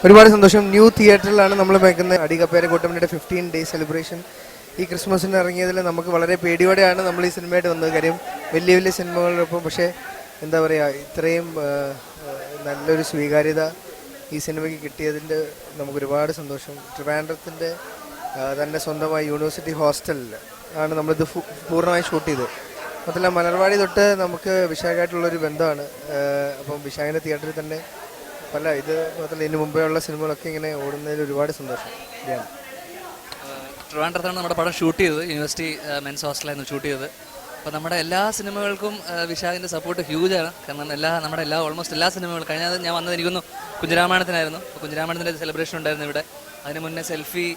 ഒരുപാട് സന്തോഷം. ന്യൂ തിയേറ്ററിലാണ് നമ്മൾ വെക്കുന്നത്. അടികപ്പേര കൂട്ടമ്മയുടെ 15 ഡേയ്സ് സെലിബ്രേഷൻ. ഈ ക്രിസ്മസിന് ഇറങ്ങിയതിൽ നമുക്ക് വളരെ പേടിയോടെയാണ് നമ്മൾ ഈ സിനിമയായിട്ട് വന്നത്. കാര്യം വലിയ വലിയ സിനിമകളൊപ്പം, പക്ഷേ എന്താ പറയുക, ഇത്രയും നല്ലൊരു സ്വീകാര്യത ഈ സിനിമയ്ക്ക് കിട്ടിയതിൻ്റെ നമുക്ക് ഒരുപാട് സന്തോഷം. ട്രിവാൻഡ്രത്തിൻ്റെ തന്നെ സ്വന്തമായി യൂണിവേഴ്സിറ്റി ഹോസ്റ്റലിൽ ആണ് നമ്മളിത് പൂർണ്ണമായി ഷൂട്ട് ചെയ്തത്. മാത്രമല്ല മലർവാടി തൊട്ട് നമുക്ക് വിശാഖമായിട്ടുള്ളൊരു ബന്ധമാണ്. അപ്പം വിശാഖിൻ്റെ തിയേറ്ററിൽ തന്നെ ഇത് മാത്രമല്ല ഇതിന് മുമ്പേ ഉള്ള സിനിമകളൊക്കെ ഇങ്ങനെ ഓടുന്നതിൽ ഒരുപാട് സന്തോഷം. ട്രിവാൻഡ്രത്താണ് നമ്മുടെ പടം ഷൂട്ട് ചെയ്തത്. യൂണിവേഴ്സിറ്റി മെൻസ് ഹോസ്റ്റലായിരുന്നു ഷൂട്ട് ചെയ്തത്. അപ്പോൾ നമ്മുടെ എല്ലാ സിനിമകൾക്കും വിശാഖിൻ്റെ സപ്പോർട്ട് ഹ്യൂജാണ്. കാരണം നമ്മുടെ ഓൾമോസ്റ്റ് എല്ലാ സിനിമകളും കഴിഞ്ഞാൽ ഞാൻ വന്നത് എനിക്കൊന്ന് കുഞ്ചരാമായണത്തിനായിരുന്നു. അപ്പോൾ കുഞ്ചരാമായണത്തിൻ്റെ സെലിബ്രേഷൻ ഉണ്ടായിരുന്നു ഇവിടെ. അതിന് മുന്നേ സെൽഫി,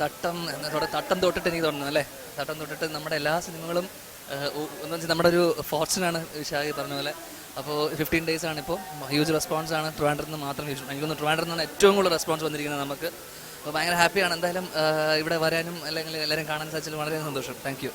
തട്ടം തൊട്ടിട്ട് എനിക്ക് തോന്നുന്നു അല്ലേ, തട്ടം തൊട്ടിട്ട് നമ്മുടെ എല്ലാ സിനിമകളും എന്ന് വെച്ചാൽ നമ്മുടെ ഒരു ഫോർച്യൂനാണ് വിശാഖി പറഞ്ഞ പോലെ. അപ്പോൾ 15 ഡേയ്സ് ആണ്. ഇപ്പോൾ ഹ്യൂജ് റെസ്പോൺസ് ആണ് ട്രിവാൻഡ്രത്ത് നിന്ന് മാത്രം. എനിക്കൊന്ന് ട്രിവാൻഡ്രത്ത് നിന്നാണ് ഏറ്റവും കൂടുതൽ റെസ്പോൺസ് വന്നിരിക്കുന്നത് നമുക്ക്. അപ്പോൾ ഭയങ്കര ഹാപ്പിയാണ്. എന്തായാലും ഇവിടെ വരാനും അല്ലെങ്കിൽ എല്ലാവരും കാണാൻ സാധിച്ചതിൽ വളരെ സന്തോഷം. Thank you.